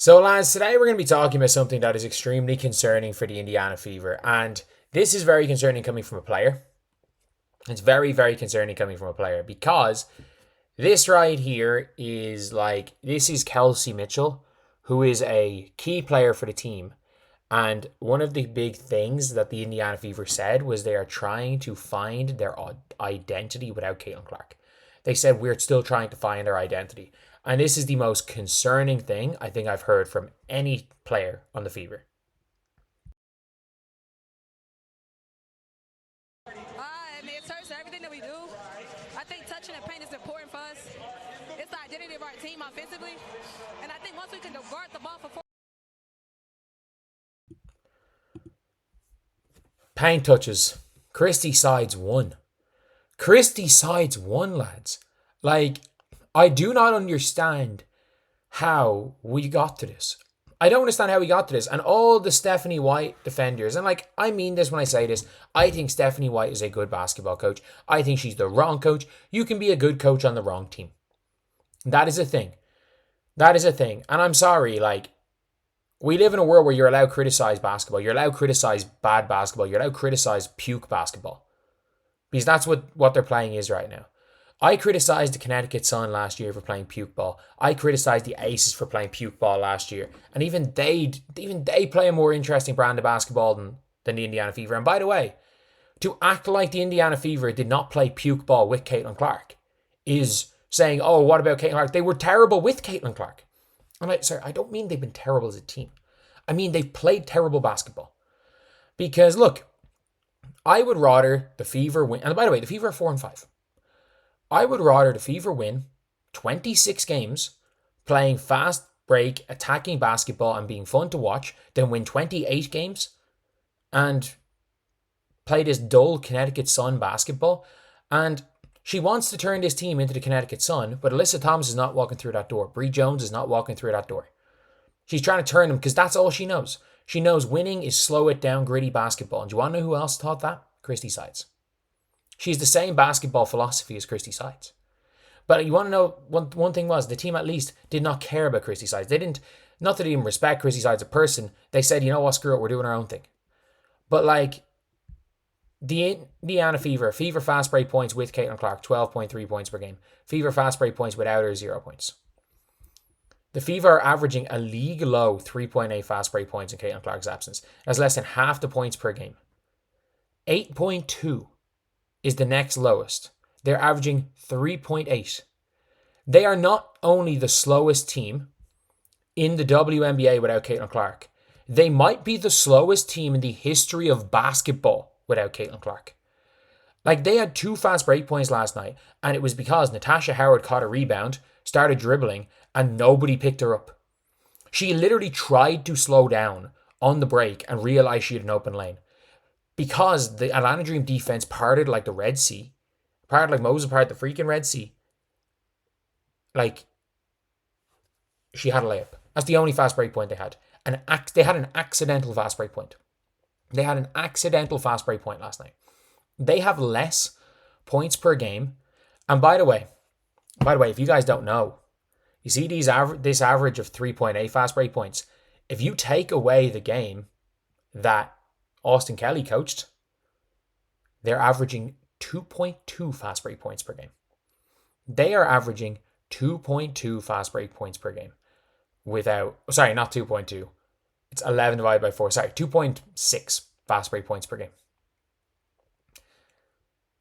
So, lads, today we're going to be talking about something that is extremely concerning for the Indiana Fever. And this is very concerning coming from a player. It's very, very concerning coming from a player because this right here is this is Kelsey Mitchell, who is a key player for the team. And one of the big things that the Indiana Fever said was they are trying to find their identity without Caitlin Clark. They said we're still trying to find our identity. And this is the most concerning thing I think I've heard from any player on the Fever. It starts to everything that we do. I think touching the paint is important for us. It's the identity of our team offensively. And I think once we can guard the ball for four. Paint touches. Christie sides one. Christie sides one, lads. I do not understand how we got to this. I don't understand how we got to this. And all the Stephanie White defenders, and I mean this when I say this, I think Stephanie White is a good basketball coach. I think she's the wrong coach. You can be a good coach on the wrong team. That is a thing. That is a thing. And I'm sorry, we live in a world where you're allowed to criticize basketball. You're allowed to criticize bad basketball. You're allowed to criticize puke basketball. Because that's what their playing is right now. I criticized the Connecticut Sun last year for playing puke ball. I criticized the Aces for playing puke ball last year. And even they play a more interesting brand of basketball than the Indiana Fever. And by the way, to act like the Indiana Fever did not play puke ball with Caitlin Clark is saying, oh, what about Caitlin Clark? They were terrible with Caitlin Clark. Sorry, I don't mean they've been terrible as a team. I mean they've played terrible basketball. Because look, I would rather the Fever win. And by the way, the Fever are 4-5. I would rather the Fever win 26 games playing fast break, attacking basketball and being fun to watch than win 28 games and play this dull Connecticut Sun basketball. And she wants to turn this team into the Connecticut Sun, but Alyssa Thomas is not walking through that door. Bree Jones is not walking through that door. She's trying to turn them because that's all she knows. She knows winning is slow it down, gritty basketball. And do you want to know who else taught that? Christie Sides. She's the same basketball philosophy as Christie Sides. But you want to know, one thing was, the team at least did not care about Christie Sides. Not that they didn't respect Christie Sides as a person. They said, you know what, screw it, we're doing our own thing. But the Indiana Fever fast break points with Caitlin Clark, 12.3 points per game. Fever fast break points without her, 0 points. The Fever are averaging a league low 3.8 fast break points in Caitlin Clark's absence. That's less than half the points per game. 8.2 is the next lowest. They're averaging 3.8. They are not only the slowest team in the WNBA without Caitlin Clark. They might be the slowest team in the history of basketball without Caitlin Clark. They had 2 fast break points last night, and it was because Natasha Howard caught a rebound, started dribbling, and nobody picked her up. She literally tried to slow down on the break and realized she had an open lane. Because the Atlanta Dream defense parted like the Red Sea, parted like Moses parted the freaking Red Sea. She had a layup. That's the only fast break point they had. They had an accidental fast break point. They had an accidental fast break point last night. They have less points per game. And by the way, if you guys don't know, you see this average of 3.8 fast break points. If you take away the game that Austin Kelly coached, they're averaging 2.2 fast break points per game. They are averaging 2.2 fast break points per game not 2.2. It's 11 divided by 4. 2.6 fast break points per game.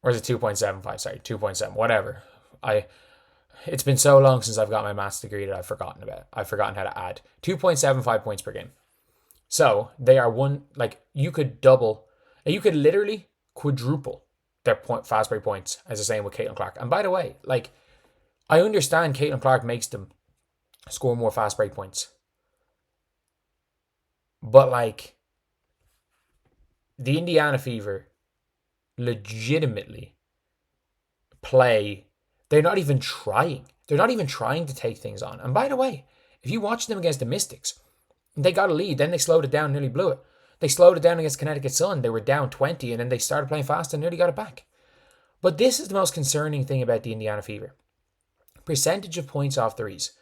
Or is it 2.75? 2.7. Whatever. It's been so long since I've got my maths degree that I've forgotten how to add. 2.75 points per game. So they are you could literally quadruple their fast break points as the same with Caitlin Clark. And by the way, I understand Caitlin Clark makes them score more fast break points. But the Indiana Fever legitimately play. They're not even trying. They're not even trying to take things on. And by the way, if you watch them against the Mystics, they got a lead, then they slowed it down and nearly blew it. They slowed it down against Connecticut Sun. They were down 20 and then they started playing fast and nearly got it back. But this is the most concerning thing about the Indiana Fever. Percentage of points off threes.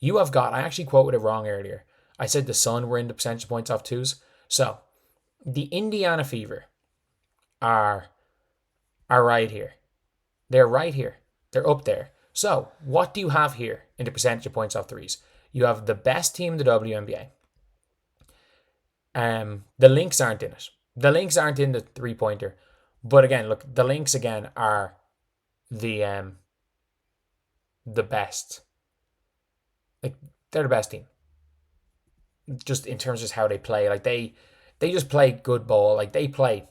You have got, I actually quoted it wrong earlier. I said the Sun were in the percentage points off twos. So the Indiana Fever are right here. They're right here. They're up there. So what do you have here in the percentage of points off threes? You have the best team in the WNBA. The Lynx aren't in it. The Lynx aren't in the three-pointer. But again, look, the Lynx again are the best. Like, they're the best team. Just in terms of how they play. Like, they just play good ball. Like, they play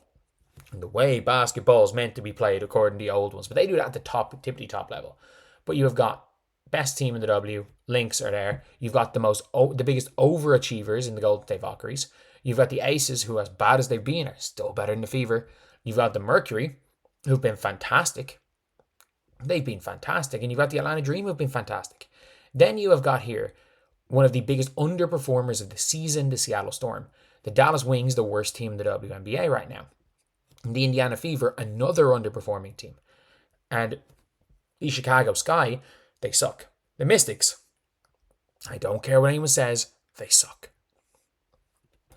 the way basketball is meant to be played according to the old ones. But they do that at the tippity top level. But you have got best team in the W. Lynx are there. You've got the biggest overachievers in the Golden State Valkyries. You've got the Aces, who, as bad as they've been, are still better than the Fever. You've got the Mercury, who've been fantastic. They've been fantastic. And you've got the Atlanta Dream, who've been fantastic. Then you have got here one of the biggest underperformers of the season, the Seattle Storm. The Dallas Wings, the worst team in the WNBA right now. And the Indiana Fever, another underperforming team. And the Chicago Sky, they suck. The Mystics, I don't care what anyone says, they suck.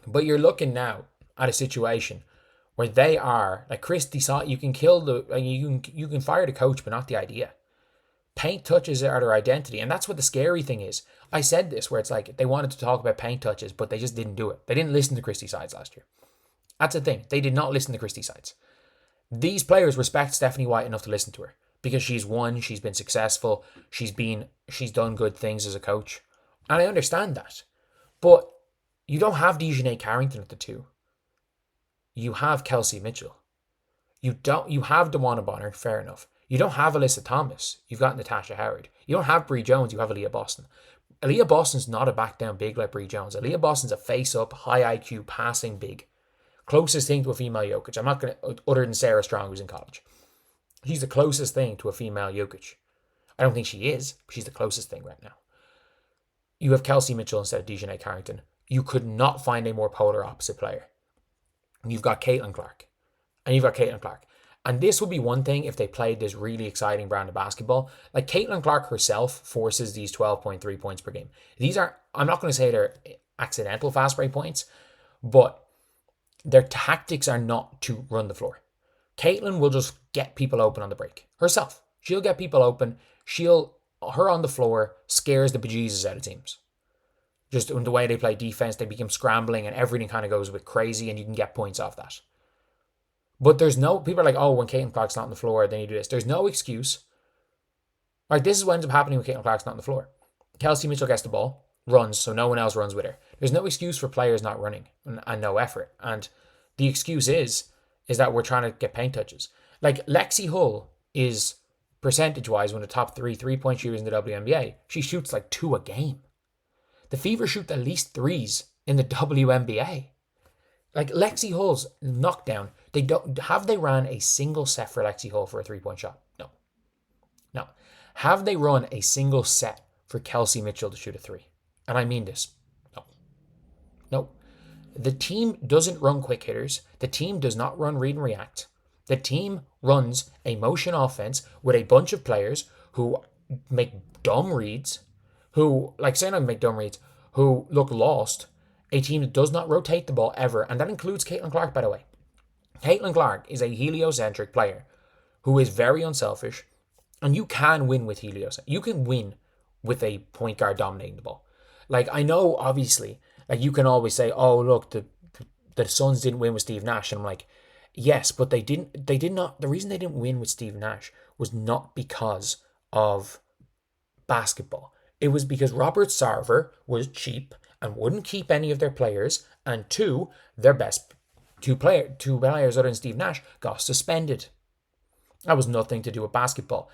But you're looking now at a situation where they are, like Chris decided, you can you can fire the coach, but not the idea. Paint touches are their identity, and that's what the scary thing is. I said this, where it's like they wanted to talk about paint touches, but they just didn't do it. They didn't listen to Christy Sides last year. That's the thing. They did not listen to Christy Sides. These players respect Stephanie White enough to listen to her because she's won, she's been successful, she's done good things as a coach, and I understand that. But you don't have Dejanay Carrington at the 2. You have Kelsey Mitchell. You have DeWanna Bonner, fair enough. You don't have Alyssa Thomas. You've got Natasha Howard. You don't have Bree Jones. You have Aaliyah Boston. Aaliyah Boston's not a back down big like Bree Jones. Aaliyah Boston's a face up, high IQ, passing big. Closest thing to a female Jokic. I'm not going to, other than Sarah Strong, who's in college. She's the closest thing to a female Jokic. I don't think she is, but she's the closest thing right now. You have Kelsey Mitchell instead of Dejanay Carrington. You could not find a more polar opposite player. And you've got Caitlin Clark. And this would be one thing if they played this really exciting brand of basketball. Like Caitlin Clark herself forces these 12.3 points per game. These are, I'm not going to say they're accidental fast break points, but their tactics are not to run the floor. Caitlin will just get people open on the break herself. She'll get people open. Her on the floor scares the bejesus out of teams. Just in the way they play defense, they become scrambling and everything kind of goes a bit crazy and you can get points off that. But people are like, oh, when Caitlin Clark's not on the floor, then you do this. There's no excuse. Like, this is what ends up happening when Caitlin Clark's not on the floor. Kelsey Mitchell gets the ball, runs, so no one else runs with her. There's no excuse for players not running and no effort. And the excuse is that we're trying to get paint touches. Like, Lexi Hull is, percentage-wise, one of the top 3 3-point shooters in the WNBA. She shoots like 2 a game. The Fever shoot at least 3s in the WNBA. Like, Lexi Hull's knockdown, they ran a single set for Lexi Hull for a 3-point shot? No. Have they run a single set for Kelsey Mitchell to shoot a 3? And I mean this. No. The team doesn't run quick hitters. The team does not run read and react. The team runs a motion offense with a bunch of players who make dumb reads, who look lost. A team that does not rotate the ball ever, and that includes Caitlin Clark, by the way. Caitlin Clark is a heliocentric player who is very unselfish, and you can win with heliocentric. You can win with a point guard dominating the ball. Like, I know, obviously, like, you can always say, oh, look, the Suns didn't win with Steve Nash, and I'm like, yes, but they did not. The reason they didn't win with Steve Nash was not because of basketball. It was because Robert Sarver was cheap and wouldn't keep any of their players, and their best two players other than Steve Nash got suspended. That was nothing to do with basketball.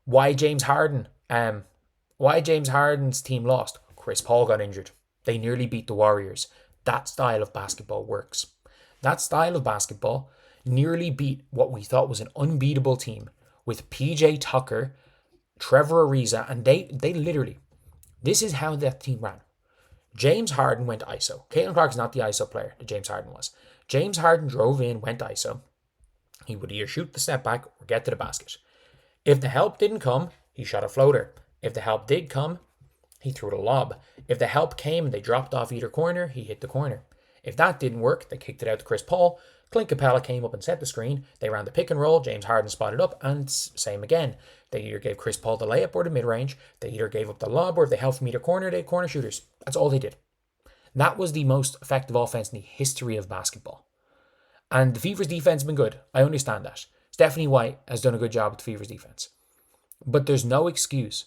Why James Harden's team lost? Chris Paul got injured. They nearly beat the Warriors. That style of basketball works. That style of basketball nearly beat what we thought was an unbeatable team with PJ Tucker, Trevor Ariza, and they literally, this is how that team ran. James Harden went ISO. Caitlin Clark's not the ISO player that James Harden was. James Harden drove in, went ISO. He would either shoot the step back or get to the basket. If the help didn't come, he shot a floater. If the help did come, he threw it a lob. If the help came and they dropped off either corner, he hit the corner. If that didn't work, they kicked it out to Chris Paul. Clint Capella came up and set the screen. They ran the pick and roll. James Harden spotted up, and same again. They either gave Chris Paul the layup or the mid-range. They either gave up the lob, or if they helped from either corner, they had corner shooters. That's all they did. That was the most effective offense in the history of basketball. And the Fever's defense has been good. I understand that. Stephanie White has done a good job with the Fever's defense. But there's no excuse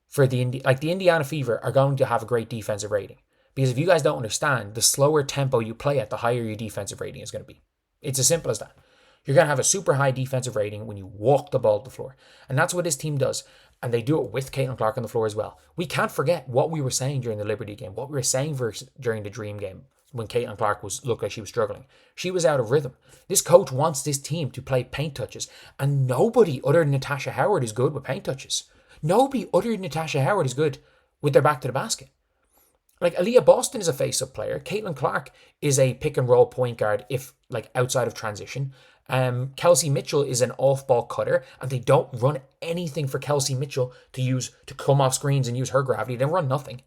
for the Indiana Fever are going to have a great defensive rating. Because if you guys don't understand, the slower tempo you play at, the higher your defensive rating is going to be. It's as simple as that. You're going to have a super high defensive rating when you walk the ball to the floor. And that's what this team does. And they do it with Caitlin Clark on the floor as well. We can't forget what we were saying during the Liberty game, what we were saying during the Dream game when Caitlin Clark looked like she was struggling. She was out of rhythm. This coach wants this team to play paint touches. And nobody other than Natasha Howard is good with paint touches. Nobody other than Natasha Howard is good with their back to the basket. Like, Aaliyah Boston is a face-up player. Caitlin Clark is a pick-and-roll point guard outside of transition. Kelsey Mitchell is an off-ball cutter, and they don't run anything for Kelsey Mitchell to come off screens and use her gravity. They run nothing.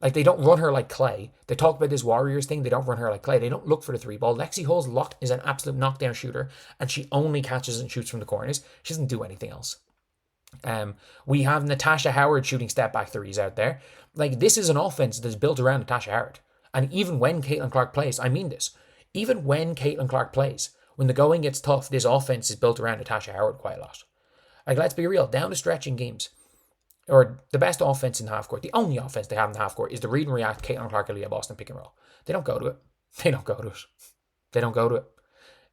Like, they don't run her like Clay. They talk about this Warriors thing. They don't run her like Clay. They don't look for the three ball. Lexi Hull's is an absolute knockdown shooter, and she only catches and shoots from the corners. She doesn't do anything else. We have Natasha Howard shooting step-back threes out there. Like, this is an offense that's built around Natasha Howard. And even when Caitlin Clark plays, I mean this, even when Caitlin Clark plays, when the going gets tough, this offense is built around Natasha Howard quite a lot. Like, let's be real, down the stretch in games, or the best offense in half court, the only offense they have in the half court is the read and react Caitlin Clark, Aaliyah Boston pick and roll. They don't go to it. They don't go to it. They don't go to it.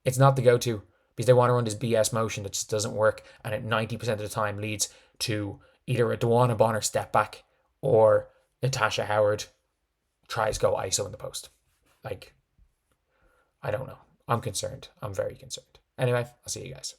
It's not the go-to because they want to run this BS motion that just doesn't work, and it 90% of the time leads to either a DeWanna Bonner step back or Natasha Howard tries go ISO in the post. Like, I don't know. I'm concerned. I'm very concerned. Anyway, I'll see you guys.